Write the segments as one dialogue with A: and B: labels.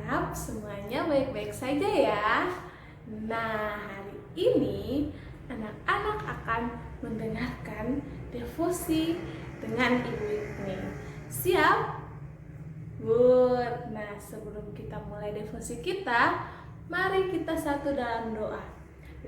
A: harap semuanya baik-baik saja ya. Nah, hari ini anak-anak akan mendengarkan devosi dengan Ibu Whitney. Siap? Good. Nah, sebelum kita mulai devosi kita, mari kita satu dalam doa.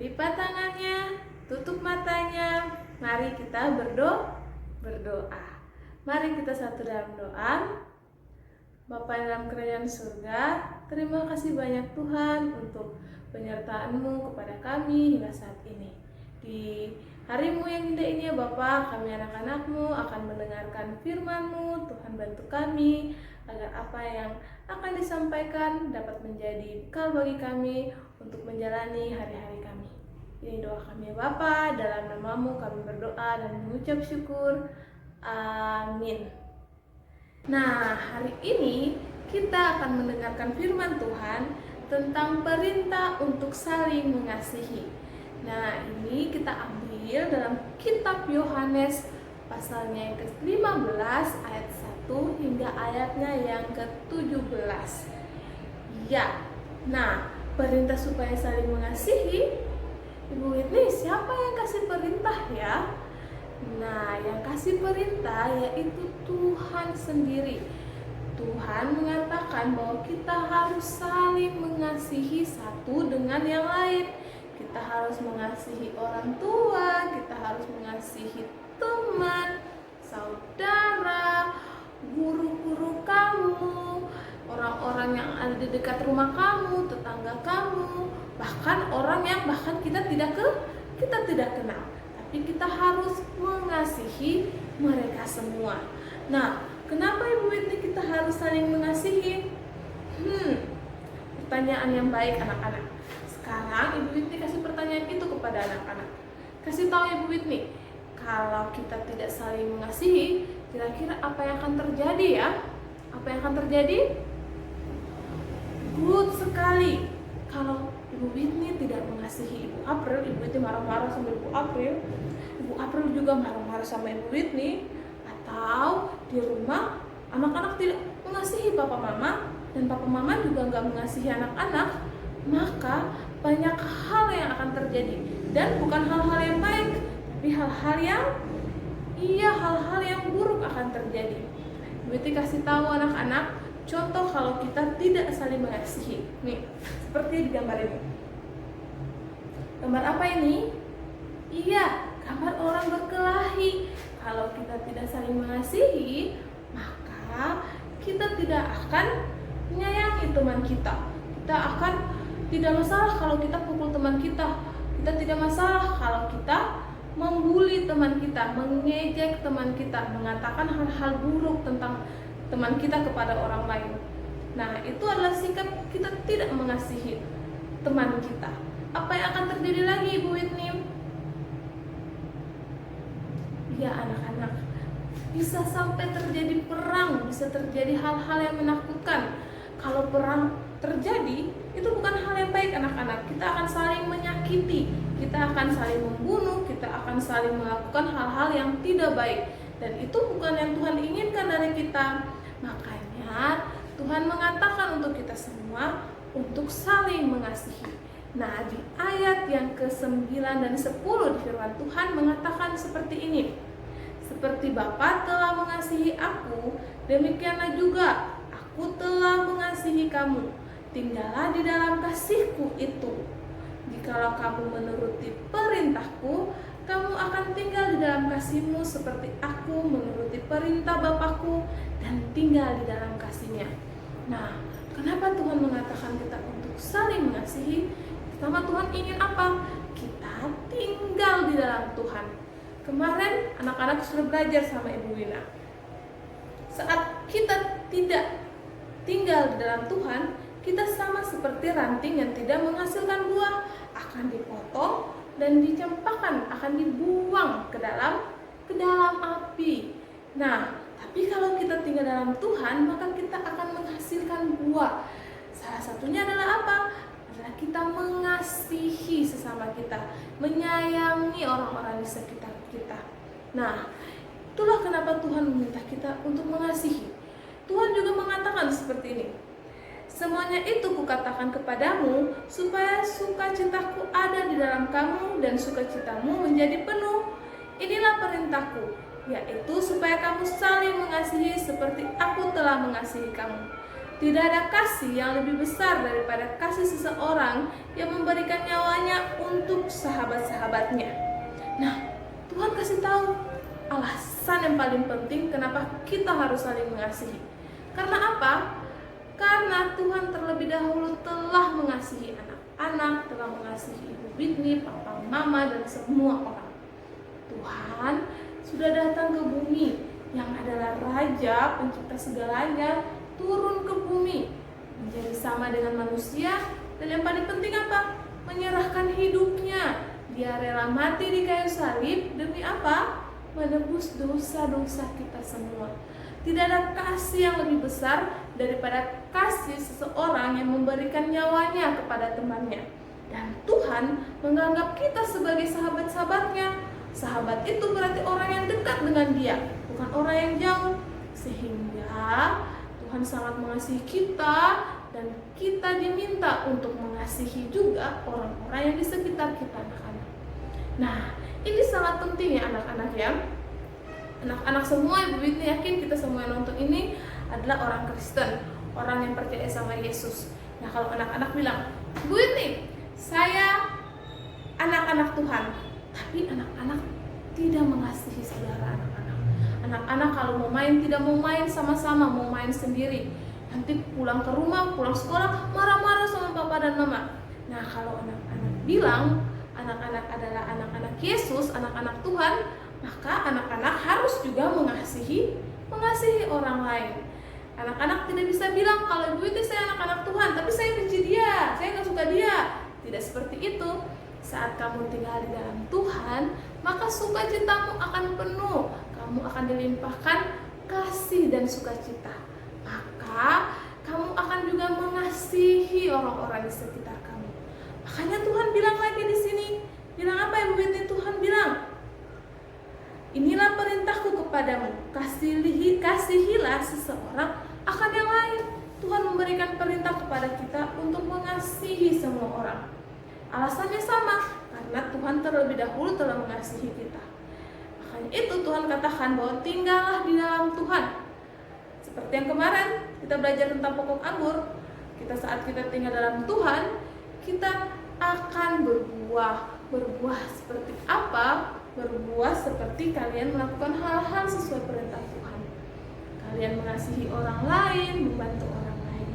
A: Lipat tangannya, tutup matanya. Mari kita berdoa. Mari kita satu dalam doa. Bapa dalam kerajaan surga, terima kasih banyak Tuhan untuk penyertaan-Mu kepada kami hingga saat ini. Di hari-Mu yang indah ini ya Bapa, kami anak-anak-Mu akan mendengarkan firman-Mu. Tuhan bantu kami agar apa yang akan disampaikan dapat menjadi bekal bagi kami untuk menjalani hari-hari kami. Ini doa kami ya Bapa, dalam nama-Mu kami berdoa dan mengucap syukur. Amin. Nah, hari ini kita akan mendengarkan firman Tuhan tentang perintah untuk saling mengasihi. Nah, ini kita ambil dalam kitab Yohanes pasalnya yang ke-15 ayat 1 hingga ayatnya yang ke-17. Ya, nah perintah supaya saling mengasihi, Ibu Whitney, siapa yang kasih perintah ya? Nah, yang kasih perintah yaitu Tuhan sendiri. Tuhan mengatakan bahwa kita harus saling mengasihi satu dengan yang lain. Kita harus mengasihi orang tua, kita harus mengasihi teman, saudara, guru-guru kamu, orang-orang yang ada di dekat rumah kamu, tetangga kamu, bahkan orang yang kita tidak kenal. Tapi kita harus mengasihi mereka semua. Nah, kenapa Ibu Whitney kita harus saling mengasihi? Pertanyaan yang baik anak-anak. Sekarang Ibu Whitney kasih pertanyaan itu kepada anak-anak. Kasih tahu Ibu Whitney, kalau kita tidak saling mengasihi, kira-kira apa yang akan terjadi ya? Apa yang akan terjadi? Good sekali. Kalau Ibu Whitney tidak mengasihi Ibu April, Ibu Whitney marah-marah sama Ibu April, Ibu April juga marah-marah sama Ibu Whitney, atau di rumah anak-anak tidak mengasihi papa mama dan papa mama juga nggak mengasihi anak-anak, maka banyak hal yang akan terjadi, dan bukan hal-hal yang baik, tapi hal-hal yang buruk akan terjadi. Ibu Whitney kasih tahu anak-anak contoh kalau kita tidak saling mengasihi. Nih, seperti di gambar ini. Gambar apa ini? Iya, gambar orang berkelahi. Kalau kita tidak saling mengasihi, maka kita tidak akan menyayangi teman kita. Kita akan tidak masalah kalau kita pukul teman kita. Kita tidak masalah kalau kita membuli teman kita, mengejek teman kita, mengatakan hal-hal buruk tentang teman kita kepada orang lain. Nah, itu adalah sikap kita tidak mengasihi teman kita. Apa yang akan terjadi lagi, Ibu Whitney? Ya anak-anak, bisa sampai terjadi perang, bisa terjadi hal-hal yang menakutkan. Kalau perang terjadi, itu bukan hal yang baik anak-anak. Kita akan saling menyakiti, kita akan saling membunuh, kita akan saling melakukan hal-hal yang tidak baik. Dan itu bukan yang Tuhan inginkan dari kita. Makanya Tuhan mengatakan untuk kita semua untuk saling mengasihi. Nah, di ayat yang ke-9 dan 10 di firman Tuhan mengatakan seperti ini. Seperti Bapa telah mengasihi aku, demikianlah juga aku telah mengasihi kamu. Tinggallah di dalam kasihku itu. Jikalau kamu menuruti perintahku, kamu akan tinggal di dalam kasihmu seperti aku menuruti perintah Bapakku dan tinggal di dalam kasihnya. Nah, kenapa Tuhan mengatakan kita untuk saling mengasihi? Pertama, Tuhan ingin apa? Kita tinggal di dalam Tuhan. Kemarin anak-anak sudah belajar sama Ibu Wina. Saat kita tidak tinggal di dalam Tuhan, kita sama seperti ranting yang tidak menghasilkan buah, akan dipotong dan dicampakkan, akan dibuang ke dalam api. Nah, tapi kalau kita tinggal dalam Tuhan, maka kita akan menghasilkan buah. Salah satunya adalah apa? Adalah kita mengasihi sesama kita, menyayangi orang-orang di sekitar kita. Nah, itulah kenapa Tuhan meminta kita untuk mengasihi. Tuhan juga mengatakan seperti ini. Semuanya itu kukatakan kepadamu, supaya sukacitaku ada di dalam kamu dan sukacitamu menjadi penuh. Inilah perintahku, yaitu supaya kamu saling mengasihi seperti aku telah mengasihi kamu. Tidak ada kasih yang lebih besar daripada kasih seseorang yang memberikan nyawanya untuk sahabat-sahabatnya. Nah, Tuhan kasih tahu alasan yang paling penting kenapa kita harus saling mengasihi. Karena apa? Karena Tuhan terlebih dahulu telah mengasihi anak-anak, telah mengasihi ibu bini, papa, mama, dan semua orang. Tuhan sudah datang ke bumi yang adalah Raja pencipta segalanya, turun ke bumi menjadi sama dengan manusia, dan yang paling penting apa? Menyerahkan hidupnya. Dia rela mati di kayu salib demi apa? Menebus dosa-dosa kita semua. Tidak ada kasih yang lebih besar daripada kasih seseorang yang memberikan nyawanya kepada temannya. Dan Tuhan menganggap kita sebagai sahabat-sahabatnya. Sahabat itu berarti orang yang dekat dengan dia, bukan orang yang jauh. Sehingga Tuhan sangat mengasihi kita, dan kita diminta untuk mengasihi juga orang-orang yang di sekitar kita, anak-anak. Nah, ini sangat penting ya anak-anak ya. Anak-anak semua, Ibu Whitney yakin kita semua yang nonton ini adalah orang Kristen, orang yang percaya sama Yesus. Nah, kalau anak-anak bilang, Ibu Whitney, saya anak-anak Tuhan, tapi anak-anak tidak mengasihi saudara anak-anak. Anak-anak kalau mau main, tidak mau main sama-sama, mau main sendiri. Nanti pulang ke rumah, pulang sekolah, marah-marah sama papa dan mama. Nah, kalau anak-anak bilang anak-anak adalah anak-anak Yesus, anak-anak Tuhan, maka anak-anak harus juga mengasihi orang lain. Anak-anak tidak bisa bilang, kalau Ibu itu saya anak-anak Tuhan, tapi saya benci dia, saya nggak suka dia. Tidak seperti itu. Saat kamu tinggal di dalam Tuhan, maka sukacitamu akan penuh. Kamu akan dilimpahkan kasih dan sukacita. Maka kamu akan juga mengasihi orang-orang di sekitar kamu. Makanya Tuhan bilang lagi di sini, bilang apa Ibu Whitney? Tuhan bilang, inilah perintahku kepadamu, kasihilah seseorang akan yang lain. Tuhan memberikan perintah kepada kita untuk mengasihi semua orang. Alasannya sama, karena Tuhan terlebih dahulu telah mengasihi kita. Makanya itu Tuhan katakan bahwa tinggallah di dalam Tuhan. Seperti yang kemarin kita belajar tentang pokok anggur. Saat kita tinggal dalam Tuhan, kita akan berbuah seperti apa? Berbuah seperti kalian melakukan hal-hal sesuai perintah Tuhan. Kalian mengasihi orang lain, membantu orang lain.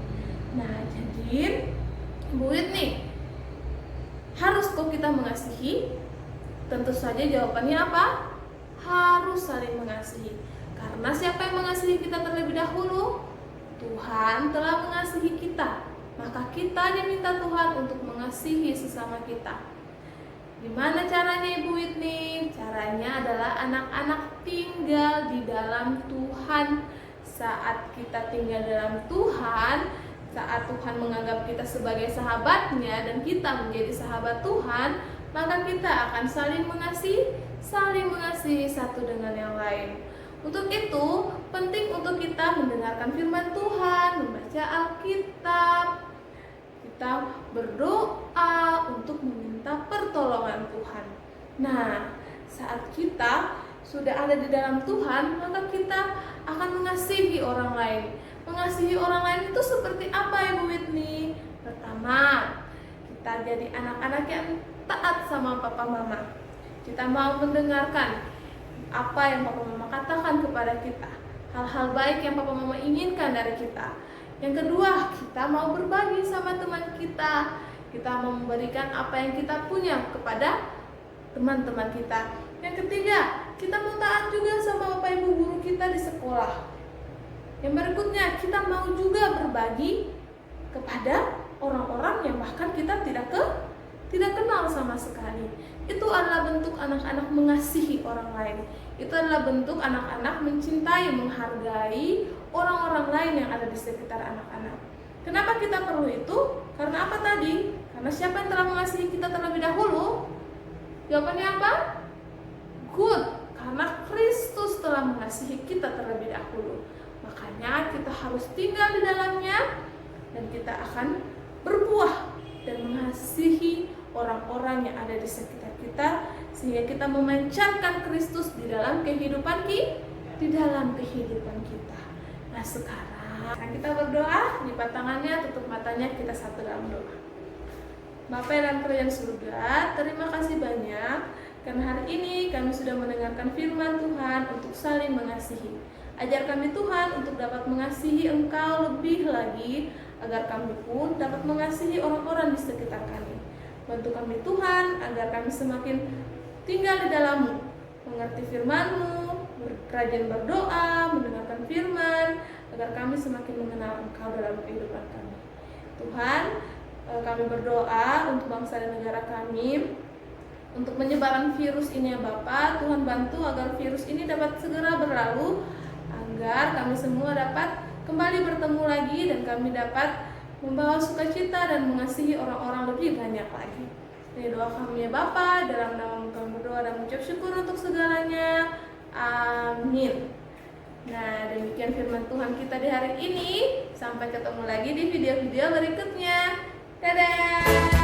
A: Nah, jadi Bu Whitney, harus kok kita mengasihi? Tentu saja jawabannya apa? Harus saling mengasihi. Karena siapa yang mengasihi kita terlebih dahulu? Tuhan telah mengasihi kita. Maka kita diminta Tuhan untuk mengasihi sesama kita. Gimana caranya Ibu Whitney? Caranya adalah anak-anak tinggal di dalam Tuhan. Saat kita tinggal dalam Tuhan, saat Tuhan menganggap kita sebagai sahabatnya dan kita menjadi sahabat Tuhan, maka kita akan saling mengasihi satu dengan yang lain. Untuk itu, penting untuk kita mendengarkan firman Tuhan, membaca Alkitab. Kita berdoa untuk meminta pertolongan Tuhan. Nah, saat kita sudah ada di dalam Tuhan, maka kita akan mengasihi orang lain. Mengasihi orang lain itu seperti apa Ibu Whitney? Pertama, kita jadi anak-anak yang taat sama papa mama. Kita mau mendengarkan apa yang papa mama katakan kepada kita, hal-hal baik yang papa mama inginkan dari kita. Yang kedua, kita mau berbagi sama teman kita. Kita mau memberikan apa yang kita punya kepada teman-teman kita. Yang ketiga, kita mau taat juga sama bapak ibu guru kita di sekolah. Yang berikutnya, kita mau juga berbagi kepada orang-orang yang bahkan kita tidak kenal sama sekali. Itu adalah bentuk anak-anak mengasihi orang lain. Itu adalah bentuk anak-anak mencintai, menghargai orang-orang lain yang ada di sekitar anak-anak. Kenapa kita perlu itu? Karena apa tadi? Karena siapa yang telah mengasihi kita terlebih dahulu? Jawabannya apa? Good. Karena Kristus telah mengasihi kita terlebih dahulu. Makanya kita harus tinggal di dalamnya dan kita akan berbuah dan mengasihi orang-orang yang ada di sekitar kita, sehingga kita memancarkan Kristus di dalam kehidupan kita. Nah, sekarang kita berdoa, lipat tangannya, tutup matanya, kita satu dalam doa. Bapa dalam kerajaan surga, terima kasih banyak karena hari ini kami sudah mendengarkan firman Tuhan untuk saling mengasihi. Ajar kami Tuhan untuk dapat mengasihi Engkau lebih lagi, agar kami pun dapat mengasihi orang-orang di sekitar kami. Bantu kami Tuhan agar kami semakin tinggal di dalam-Mu, mengerti firman-Mu, rajin berdoa, mendengarkan firman, agar kami semakin mengenal Engkau dalam kehidupan kami. Tuhan, kami berdoa untuk bangsa dan negara kami, untuk penyebaran virus ini ya Bapa. Tuhan bantu agar virus ini dapat segera berlalu, agar kami semua dapat kembali bertemu lagi dan kami dapat membawa sukacita dan mengasihi orang-orang lebih banyak lagi. Ini doa kami ya Bapa, dalam nama kami berdoa dan mengucap syukur untuk segalanya. Amin. Nah, demikian firman Tuhan kita di hari ini. Sampai ketemu lagi di video-video berikutnya. Dadah.